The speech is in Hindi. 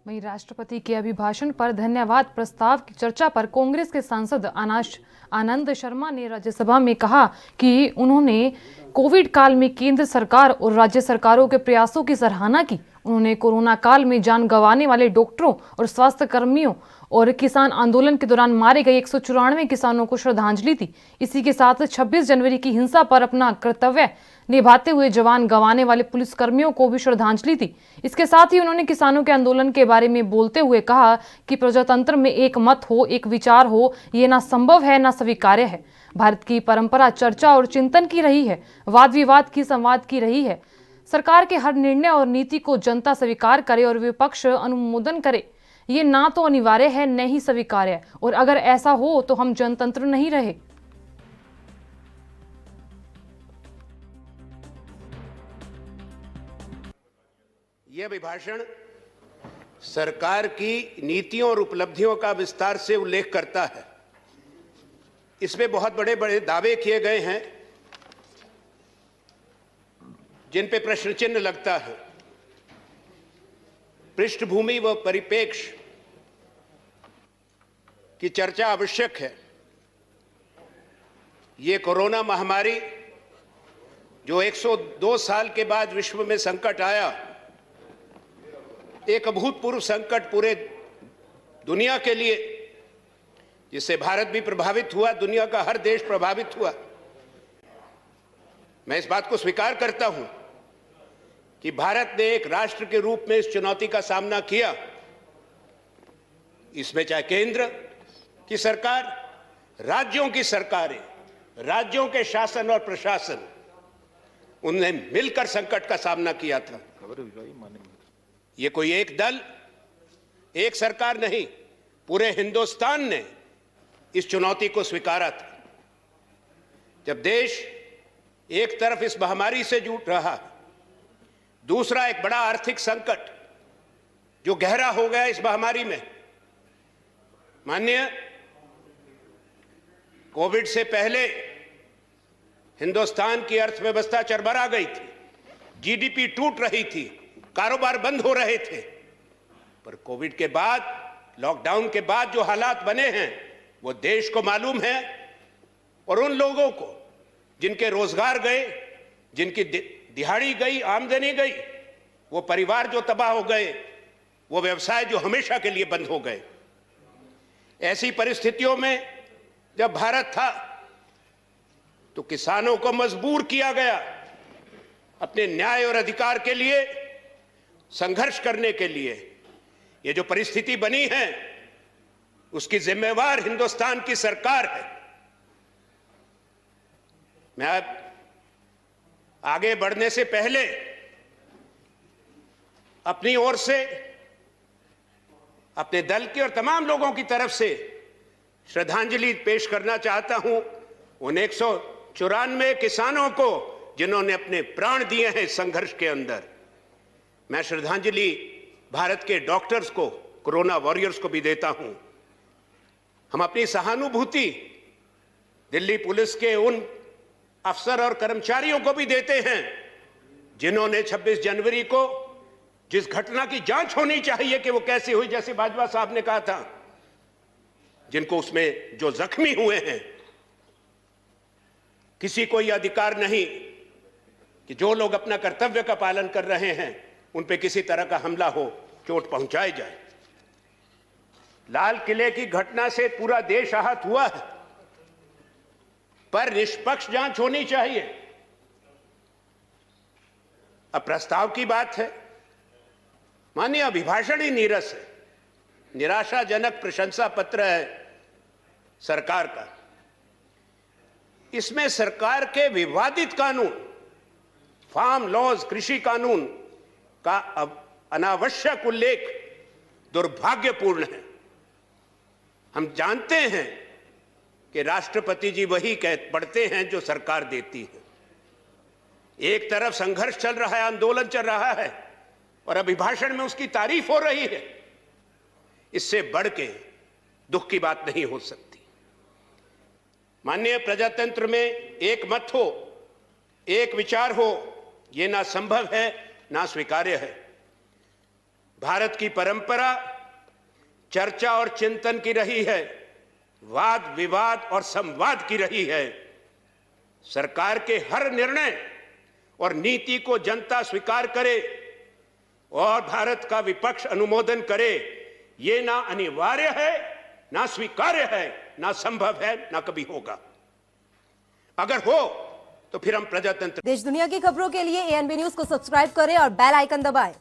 वहीं राष्ट्रपति के अभिभाषण पर धन्यवाद प्रस्ताव की चर्चा पर कांग्रेस के सांसद आनंद शर्मा ने राज्यसभा में कहा कि उन्होंने कोविड काल में केंद्र सरकार और राज्य सरकारों के प्रयासों की सराहना की। उन्होंने कोरोना काल में जान गंवाने वाले डॉक्टरों और स्वास्थ्य कर्मियों और किसान आंदोलन के दौरान मारे गए 194 किसानों को श्रद्धांजलि दी। इसी के साथ 26 जनवरी की हिंसा पर अपना कर्तव्य निभाते हुए जवान गंवाने वाले पुलिसकर्मियों को भी श्रद्धांजलि दी। इसके साथ ही उन्होंने किसानों के आंदोलन के बारे में बोलते हुए कहा कि प्रजातंत्र में एक मत हो, एक विचार हो, ये ना संभव है ना स्वीकार्य है। भारत की परंपरा चर्चा और चिंतन की रही है, वाद विवाद की संवाद की रही है। सरकार के हर निर्णय और नीति को जनता स्वीकार करे और विपक्ष अनुमोदन करे, ये ना तो अनिवार्य है न ही स्वीकार्य है। और अगर ऐसा हो तो हम जनतंत्र नहीं रहे। यह अभिभाषण सरकार की नीतियों और उपलब्धियों का विस्तार से उल्लेख करता है। इसमें बहुत बड़े बड़े दावे किए गए हैं जिन पे प्रश्न चिन्ह लगता है। पृष्ठभूमि व परिप्रेक्ष्य की चर्चा आवश्यक है। ये कोरोना महामारी जो 102 साल के बाद विश्व में संकट आया, एक अभूतपूर्व संकट पूरे दुनिया के लिए, जिससे भारत भी प्रभावित हुआ, दुनिया का हर देश प्रभावित हुआ। मैं इस बात को स्वीकार करता हूं कि भारत ने एक राष्ट्र के रूप में इस चुनौती का सामना किया। इसमें चाहे केंद्र की सरकार, राज्यों की सरकारें, राज्यों के शासन और प्रशासन, उनने मिलकर संकट का सामना किया था। ये कोई एक दल, एक सरकार नहीं, पूरे हिंदुस्तान ने इस चुनौती को स्वीकारा था। जब देश एक तरफ इस महामारी से जूझ रहा, दूसरा एक बड़ा आर्थिक संकट जो गहरा हो गया इस महामारी में। माननीय, कोविड से पहले हिंदुस्तान की अर्थव्यवस्था चरमरा गई थी, जीडीपी टूट रही थी, कारोबार बंद हो रहे थे। पर कोविड के बाद, लॉकडाउन के बाद जो हालात बने हैं वो देश को मालूम है। और उन लोगों को जिनके रोजगार गए, जिनकी दिहाड़ी गई, आमदनी गई, वो परिवार जो तबाह हो गए, वो व्यवसाय जो हमेशा के लिए बंद हो गए। ऐसी परिस्थितियों में जब भारत था तो किसानों को मजबूर किया गया अपने न्याय और अधिकार के लिए संघर्ष करने के लिए। ये जो परिस्थिति बनी है उसकी जिम्मेवार हिंदुस्तान की सरकार है। मैं अब आगे बढ़ने से पहले अपनी ओर से, अपने दल के और तमाम लोगों की तरफ से श्रद्धांजलि पेश करना चाहता हूं उन 194 किसानों को जिन्होंने अपने प्राण दिए हैं संघर्ष के अंदर। मैं श्रद्धांजलि भारत के डॉक्टर्स को, कोरोना वॉरियर्स को भी देता हूं। हम अपनी सहानुभूति दिल्ली पुलिस के उन अफसर और कर्मचारियों को भी देते हैं जिन्होंने 26 जनवरी को जिस घटना की जांच होनी चाहिए कि वो कैसे हुई, जैसे बाजवा साहब ने कहा था, जिनको उसमें जो जख्मी हुए हैं, किसी को यह अधिकार नहीं कि जो लोग अपना कर्तव्य का पालन कर रहे हैं उन पे किसी तरह का हमला हो, चोट पहुंचाई जाए। लाल किले की घटना से पूरा देश आहत हुआ है, पर निष्पक्ष जांच होनी चाहिए। अब प्रस्ताव की बात है। माननीय, अभिभाषण ही नीरस है, निराशाजनक प्रशंसा पत्र है सरकार का। इसमें सरकार के विवादित कानून, फार्म लॉज, कृषि कानून का अनावश्यक उल्लेख दुर्भाग्यपूर्ण है। हम जानते हैं कि राष्ट्रपति जी वही पढ़ते हैं जो सरकार देती है। एक तरफ संघर्ष चल रहा है, आंदोलन चल रहा है, और अभिभाषण में उसकी तारीफ हो रही है। इससे बढ़ के दुख की बात नहीं हो सकती। माननीय, प्रजातंत्र में एक मत हो, एक विचार हो, यह ना संभव है ना स्वीकार्य है। भारत की परंपरा चर्चा और चिंतन की रही है, वाद विवाद और संवाद की रही है। सरकार के हर निर्णय और नीति को जनता स्वीकार करे और भारत का विपक्ष अनुमोदन करे, ये ना अनिवार्य है, ना स्वीकार्य है, ना संभव है, ना कभी होगा। अगर हो तो फिर हम प्रजातंत्र। देश दुनिया की खबरों के लिए ANB न्यूज को सब्सक्राइब करें और बेल आइकन दबाएं।